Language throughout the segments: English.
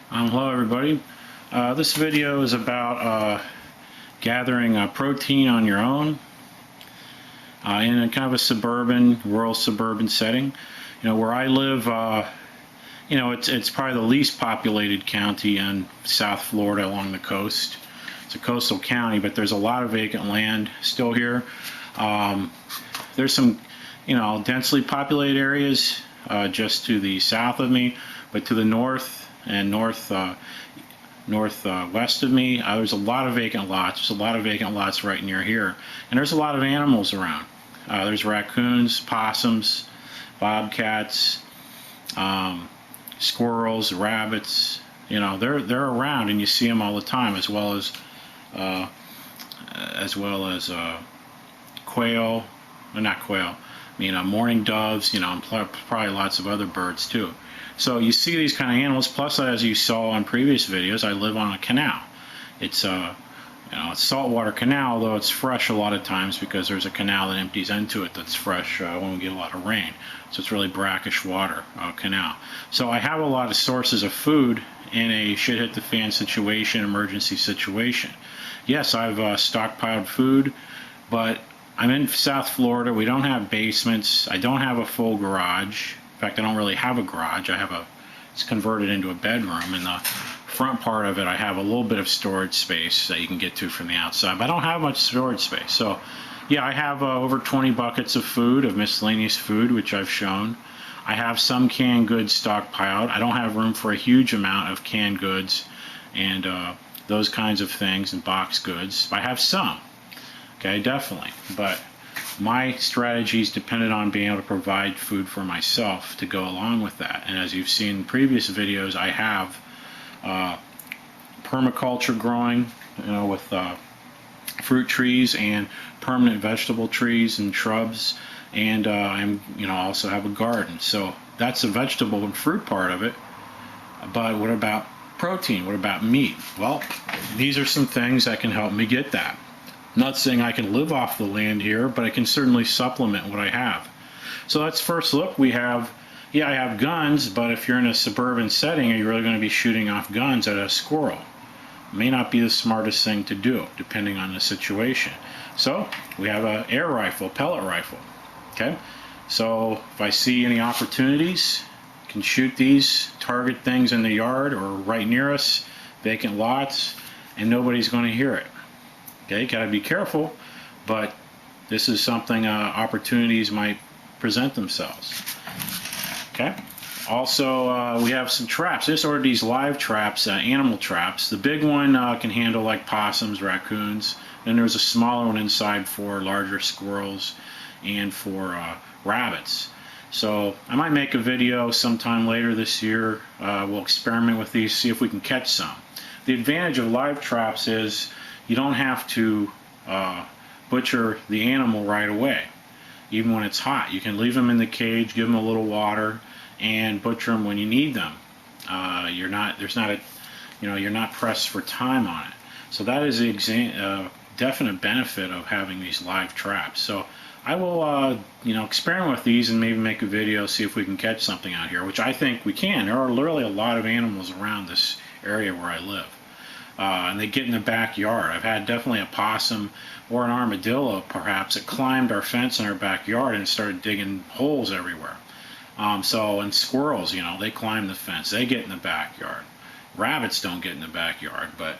Hello everybody. This video is about gathering protein on your own in a kind of a suburban, rural suburban setting. You know, where I live, you know, it's probably the least populated county in South Florida along the coast. It's a coastal county, but there's a lot of vacant land still here. There's some, you know, densely populated areas just to the south of me, but to the north and northwest of me, there's a lot of vacant lots. There's a lot of vacant lots right near here, and there's a lot of animals around. There's raccoons, possums, bobcats, squirrels, rabbits. You know, they're around, and you see them all the time, as well as quail. Well, not quail. I mean, mourning doves. You know, and probably lots of other birds too. So you see these kind of animals. Plus, as you saw on previous videos, I live on a canal. It's you know, it's saltwater canal, although it's fresh a lot of times because there's a canal that empties into it that's fresh when we get a lot of rain. So it's really brackish water canal. So I have a lot of sources of food in a shit hit the fan situation, emergency situation. Yes, I've stockpiled food, but I'm in South Florida. We don't have basements. I don't have a full garage. In fact, I don't really have a garage. It's converted into a bedroom. In the front part of it, I have a little bit of storage space that you can get to from the outside, but I don't have much storage space. So, yeah, I have over 20 buckets of food, of miscellaneous food, which I've shown. I have some canned goods stockpiled. I don't have room for a huge amount of canned goods and those kinds of things and box goods. I have some, okay, definitely, but my strategy is dependent on being able to provide food for myself to go along with that. And as you've seen in previous videos, I have permaculture growing, you know, with fruit trees and permanent vegetable trees and shrubs, and I'm, you know, also have a garden. So that's the vegetable and fruit part of it. But what about protein? What about meat? Well, these are some things that can help me get that. Not saying I can live off the land here, but I can certainly supplement what I have. So let's first look. We have, yeah, I have guns, but if you're in a suburban setting, are you really going to be shooting off guns at a squirrel? It may not be the smartest thing to do, depending on the situation. So we have an air rifle, pellet rifle. Okay, so if I see any opportunities, I can shoot these, target things in the yard or right near us, vacant lots, and nobody's going to hear it. Okay, gotta be careful, but this is something opportunities might present themselves. Okay, also we have some traps. I just ordered these live traps, animal traps. The big one can handle like possums, raccoons. Then there's a smaller one inside for larger squirrels and for rabbits. So I might make a video sometime later this year. We'll experiment with these, see if we can catch some. The advantage of live traps is you don't have to butcher the animal right away, even when it's hot. You can leave them in the cage, give them a little water, and butcher them when you need them. You're not pressed for time on it. So that is the definite benefit of having these live traps. So I will, you know, experiment with these and maybe make a video, see if we can catch something out here, which I think we can. There are literally a lot of animals around this area where I live. And they get in the backyard. I've had definitely a possum or an armadillo, perhaps, that climbed our fence in our backyard and started digging holes everywhere. And squirrels, you know, they climb the fence. They get in the backyard. Rabbits don't get in the backyard, but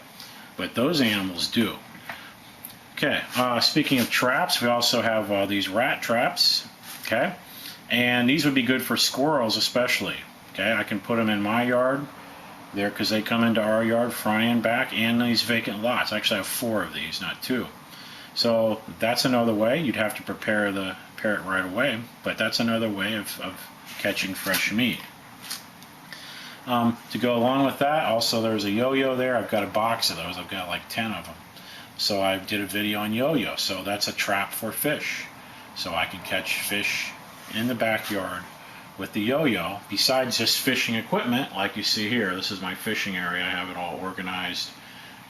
those animals do. Okay, speaking of traps, we also have these rat traps, okay? And these would be good for squirrels especially, okay? I can put them in my yard there because they come into our yard front and back, and these vacant lots. I actually have 4 of these, not 2. So that's another way. You'd have to prepare it right away, but that's another way of catching fresh meat. To go along with that, also there's a yo-yo there. I've got a box of those. I've got like 10 of them. So I did a video on yo-yo. So that's a trap for fish. So I can catch fish in the backyard with the yo-yo, besides just fishing equipment like you see here. This is my fishing area. I have it all organized,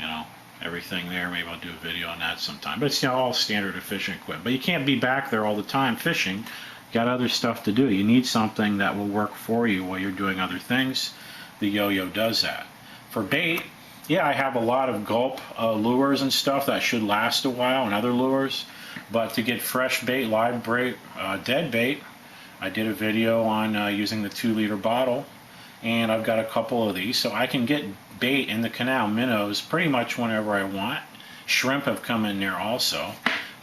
you know, everything there. Maybe I'll do a video on that sometime. But it's, you know, all standard of fishing equipment. But you can't be back there all the time fishing. You got other stuff to do. You need something that will work for you while you're doing other things. The yo-yo does that. For bait, yeah, I have a lot of gulp lures and stuff that should last a while, and other lures. But to get fresh bait, live bait, dead bait, I did a video on using the 2-liter bottle, and I've got a couple of these, so I can get bait in the canal, minnows, pretty much whenever I want. Shrimp have come in there also.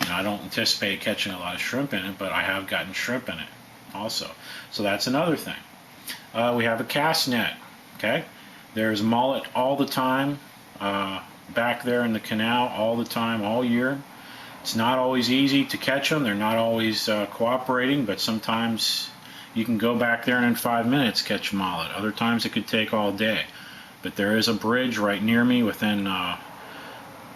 I don't anticipate catching a lot of shrimp in it, but I have gotten shrimp in it also. So that's another thing. We have a cast net. Okay, there's mullet all the time back there in the canal, all the time, all year. It's not always easy to catch them. They're not always cooperating, but sometimes you can go back there and in 5 minutes catch mullet. Other times it could take all day. But there is a bridge right near me within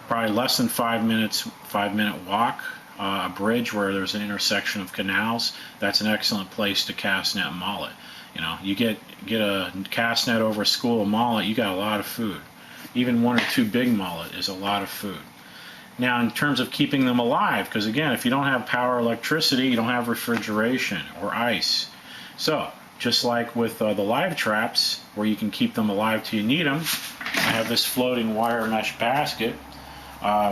probably less than 5 minutes, 5-minute walk, a bridge where there's an intersection of canals. That's an excellent place to cast net mullet. You know, you get a cast net over a school of mullet, you got a lot of food. Even 1 or 2 big mullet is a lot of food. Now, in terms of keeping them alive, because again, if you don't have power, electricity, you don't have refrigeration or ice. So, just like with the live traps, where you can keep them alive till you need them, I have this floating wire mesh basket,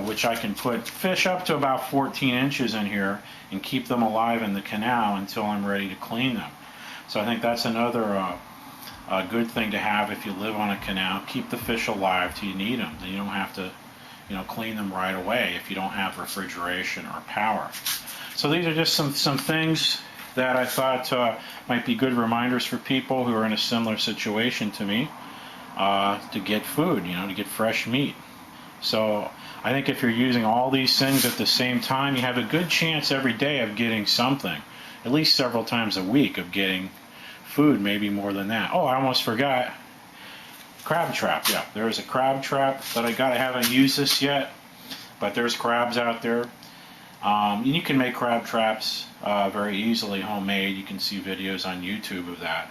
which I can put fish up to about 14 inches in here and keep them alive in the canal until I'm ready to clean them. So I think that's another good thing to have if you live on a canal. Keep the fish alive till you need them. Then you don't have to, clean them right away if you don't have refrigeration or power. So these are just some things that I thought might be good reminders for people who are in a similar situation to me to get food, to get fresh meat. So I think if you're using all these things at the same time, you have a good chance every day of getting something, at least several times a week of getting food, maybe more than that. Oh, I almost forgot. Crab trap, yeah. There's a crab trap that I got. I haven't used this yet, but there's crabs out there. And you can make crab traps very easily, homemade. You can see videos on YouTube of that.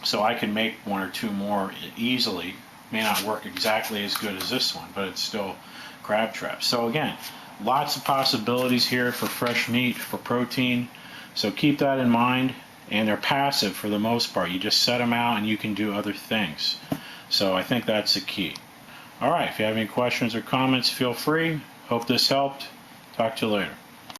So I can make 1 or 2 more easily. May not work exactly as good as this one, but it's still crab traps. So again, lots of possibilities here for fresh meat, for protein. So keep that in mind. And they're passive for the most part. You just set them out and you can do other things. So I think that's the key. Alright, if you have any questions or comments, feel free. Hope this helped. Talk to you later.